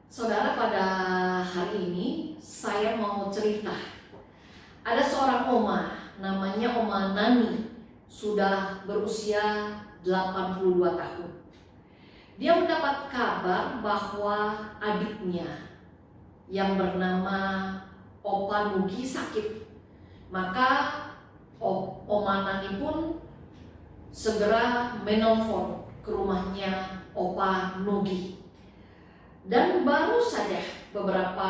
Saudara, pada hari ini saya mau cerita. Ada seorang oma, namanya Oma Nani, sudah berusia 82 tahun. Dia mendapat kabar bahwa adiknya yang bernama Opa Nugi sakit. Maka Oma Nani pun segera menelpon ke rumahnya Opa Nugi. Dan baru saja beberapa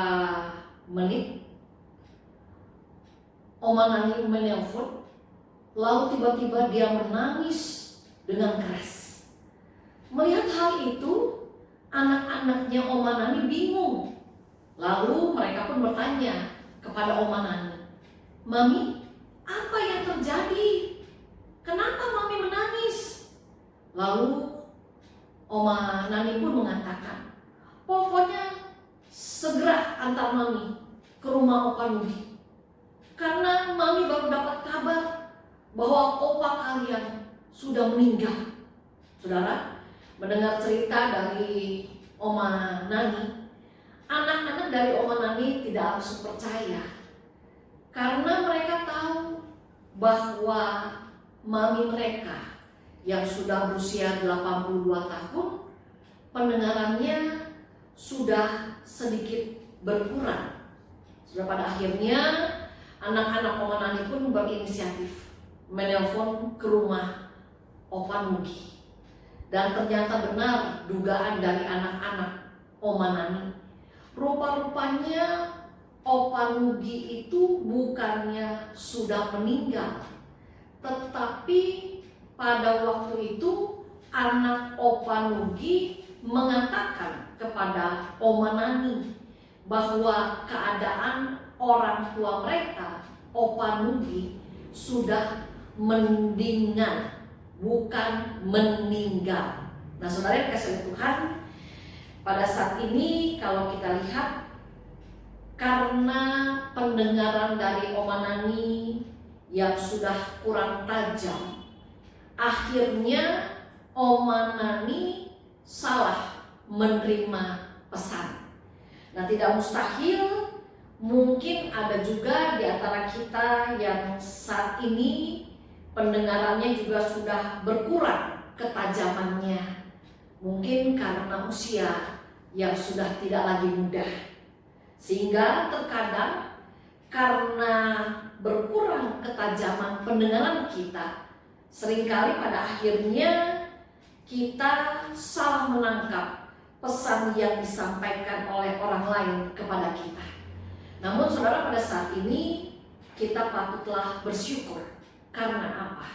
menit Oma Nani menelpon, lalu tiba-tiba dia menangis dengan keras. Melihat hal itu, anak-anaknya Oma Nani bingung. Lalu mereka pun bertanya kepada Oma Nani, "Mami, apa yang terjadi? Kenapa Mami menangis?" Lalu Oma Nani pun mengatakan, "Pokoknya segera antar Mami ke rumah Opa Nugi. Karena Mami baru dapat kabar bahwa opa kalian sudah meninggal." Saudara, mendengar cerita dari Oma Nani, anak-anak dari Oma Nani tidak langsung percaya. Karena mereka tahu bahwa Mami mereka yang sudah berusia 82 tahun, pendengarannya sudah sedikit berkurang. Sudah pada akhirnya anak-anak Oma Nani pun berinisiatif menelpon ke rumah Opa Nugi. Dan ternyata benar dugaan dari anak-anak Oma Nani. Rupa-rupanya Opa Nugi itu bukannya sudah meninggal, tetapi pada waktu itu anak Opa Nugi mengatakan kepada Oma Nani bahwa keadaan orang tua mereka, Opa Nugi, sudah mendingan, bukan meninggal. Nah, saudara yang dikasihi Tuhan, pada saat ini kalau kita lihat, karena pendengaran dari Oma Nani yang sudah kurang tajam, akhirnya Oma Nani salah menerima pesan. Nah, tidak mustahil mungkin ada juga di antara kita yang saat ini pendengarannya juga sudah berkurang ketajamannya. Mungkin karena usia yang sudah tidak lagi muda. Sehingga terkadang karena berkurang ketajaman pendengaran kita, seringkali pada akhirnya kita salah menangkap pesan yang disampaikan oleh orang lain kepada kita. Namun saudara, pada saat ini kita patutlah bersyukur. Karena apa?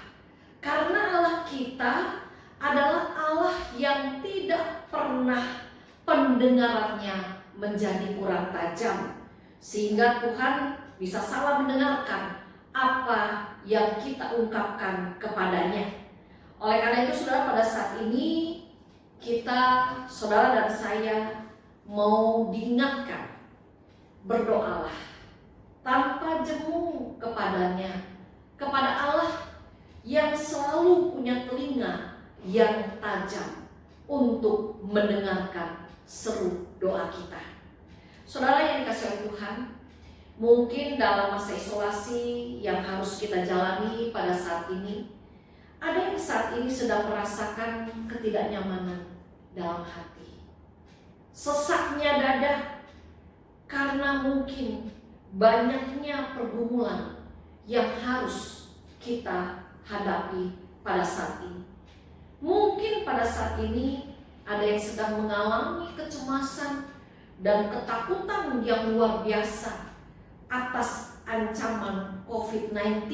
Karena Allah kita adalah Allah yang tidak pernah pendengarannya menjadi kurang tajam, sehingga Tuhan bisa salah mendengarkan apa yang kita ungkapkan kepadanya. Oleh karena itu saudara, pada saat ini kita, saudara dan saya, mau diingatkan, berdoalah tanpa jemu kepadanya, kepada Allah yang selalu punya telinga yang tajam untuk mendengarkan seru doa kita. Saudara yang dikasihi oleh Tuhan, mungkin dalam masa isolasi yang harus kita jalani pada saat ini, ada yang saat ini sedang merasakan ketidaknyamanan dalam hati, sesaknya dada, karena mungkin banyaknya pergumulan yang harus kita hadapi pada saat ini. Mungkin pada saat ini ada yang sedang mengalami kecemasan dan ketakutan yang luar biasa atas ancaman COVID-19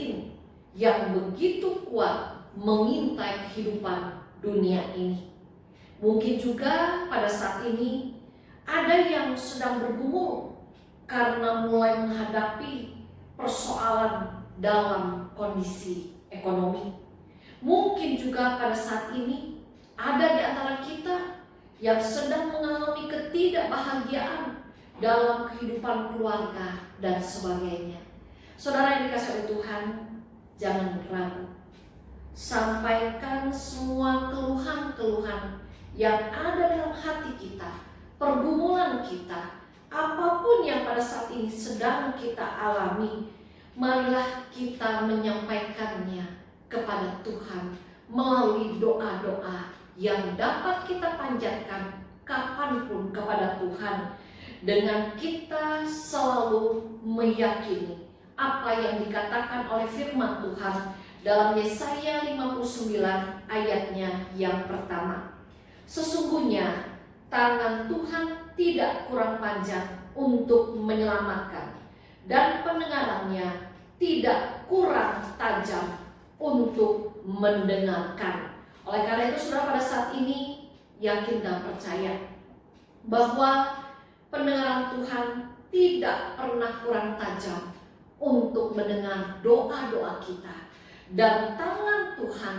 yang begitu kuat mengintai kehidupan dunia ini. Mungkin juga pada saat ini ada yang sedang bergumul karena mulai menghadapi persoalan dalam kondisi ekonomi. Mungkin juga pada saat ini ada di antara kita yang sedang mengalami ketidakbahagiaan dalam kehidupan keluarga dan sebagainya. Saudara yang dikasihi oleh Tuhan, jangan ragu. Sampaikan semua keluhan-keluhan yang ada dalam hati kita, pergumulan sedang kita, apapun yang pada saat ini sedang kita alami, marilah kita menyampaikannya kepada Tuhan melalui doa-doa yang dapat kita panjatkan kapanpun kepada Tuhan, dengan kita selalu meyakini apa yang dikatakan oleh firman Tuhan dalam Yesaya 59 ayatnya yang pertama. Sesungguhnya tangan Tuhan tidak kurang panjang untuk menyelamatkan, dan pendengarannya tidak kurang tajam untuk mendengarkan. Oleh karena itu, saudara, pada saat ini yakin dan percaya bahwa pendengaran Tuhan tidak pernah kurang tajam untuk mendengar doa-doa kita, dan tangan Tuhan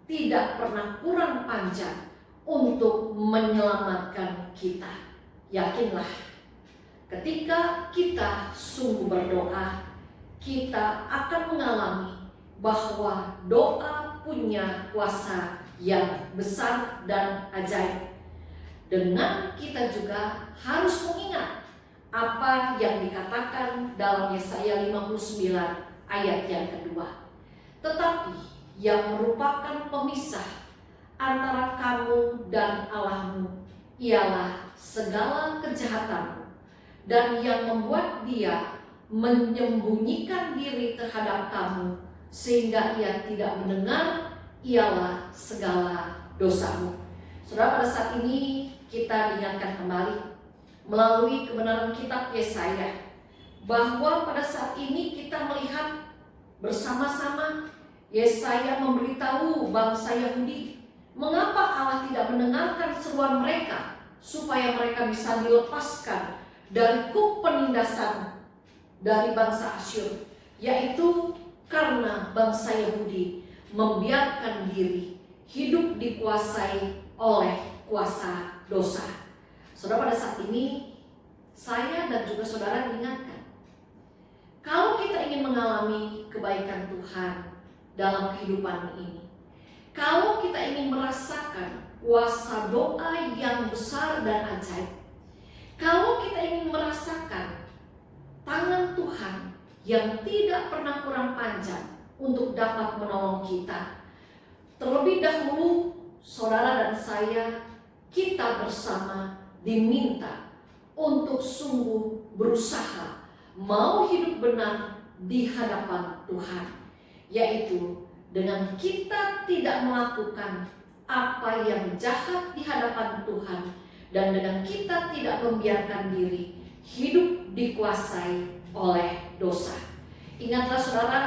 tidak pernah kurang panjang untuk menyelamatkan kita. Yakinlah, ketika kita sungguh berdoa, kita akan mengalami bahwa doa punya kuasa yang besar dan ajaib. Dengan kita juga harus mengingat apa yang dikatakan dalam Yesaya 59 ayat yang kedua. Tetapi yang merupakan pemisah antara kamu dan Allahmu ialah segala kejahatanmu, dan yang membuat dia menyembunyikan diri terhadap kamu sehingga ia tidak mendengar ialah segala dosamu. Saudara, pada saat ini kita diingatkan kembali melalui kebenaran kitab Yesaya bahwa pada saat ini kita melihat bersama-sama Yesaya memberitahu bangsa Yahudi mengapa Allah tidak mendengarkan seruan mereka supaya mereka bisa dilepaskan dari kuk penindasan dari bangsa Asyur, yaitu karena bangsa Yahudi membiarkan diri hidup dikuasai oleh kuasa dosa. Saudara, pada saat ini saya dan juga saudara diingatkan, kalau kita ingin mengalami kebaikan Tuhan dalam kehidupan ini, kalau kita ingin merasakan kuasa doa yang besar dan ajaib, kalau kita ingin merasakan tangan Tuhan yang tidak pernah kurang panjang untuk dapat menolong kita, terlebih dahulu saudara dan saya, kita bersama diminta untuk sungguh berusaha mau hidup benar di hadapan Tuhan, yaitu dengan kita tidak melakukan apa yang jahat di hadapan Tuhan, dan dengan kita tidak membiarkan diri hidup dikuasai oleh dosa. Ingatlah saudara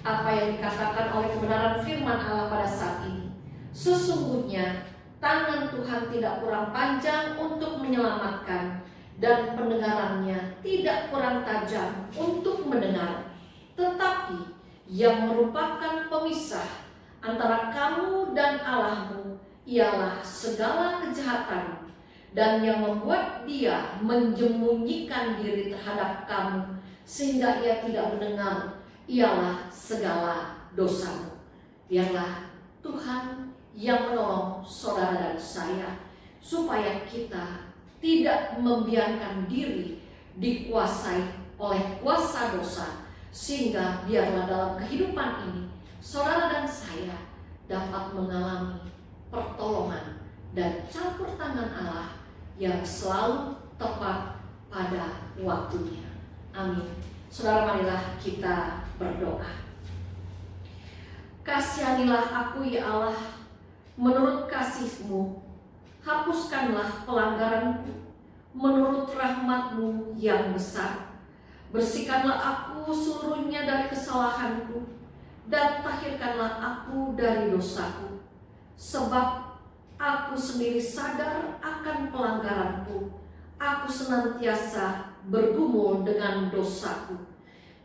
apa yang dikatakan oleh kebenaran firman Allah pada saat ini. Sesungguhnya tangan Tuhan tidak kurang panjang untuk menyelamatkan, dan pendengarannya tidak kurang tajam untuk mendengar. Tetapi yang merupakan pemisah antara kamu dan Allahmu ialah segala kejahatan, dan yang membuat dia menyembunyikan diri terhadap kamu sehingga ia tidak mendengar ialah segala dosamu. Biarlah Tuhan yang menolong saudara dan saya supaya kita tidak membiarkan diri dikuasai oleh kuasa dosa, sehingga biarlah dalam kehidupan ini saudara dan saya dapat mengalami pertolongan dan campur tangan Allah yang selalu tepat pada waktunya. Amin. Saudara, marilah kita berdoa. Kasihanilah aku ya Allah, menurut kasih-Mu, hapuskanlah pelanggaranku, menurut rahmat-Mu yang besar. Bersihkanlah aku seluruhnya dari kesalahanku, dan tahirkanlah aku dari dosaku. Sebab aku sendiri sadar akan pelanggaranku, aku senantiasa bergumul dengan dosaku.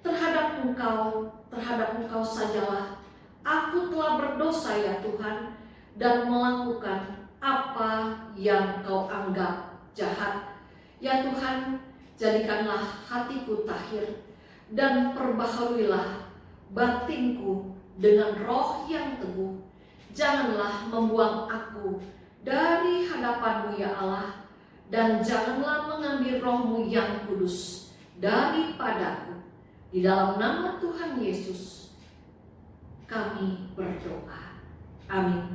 Terhadap Engkau sajalah aku telah berdosa ya Tuhan, dan melakukan apa yang Kau anggap jahat. Ya Tuhan, jadikanlah hatiku tahir, dan perbaharuilah batinku dengan roh yang teguh. Janganlah membuang aku dari hadapan-Mu ya Allah, dan janganlah mengambil Roh-Mu yang kudus daripadaku. Di dalam nama Tuhan Yesus kami berdoa. Amin.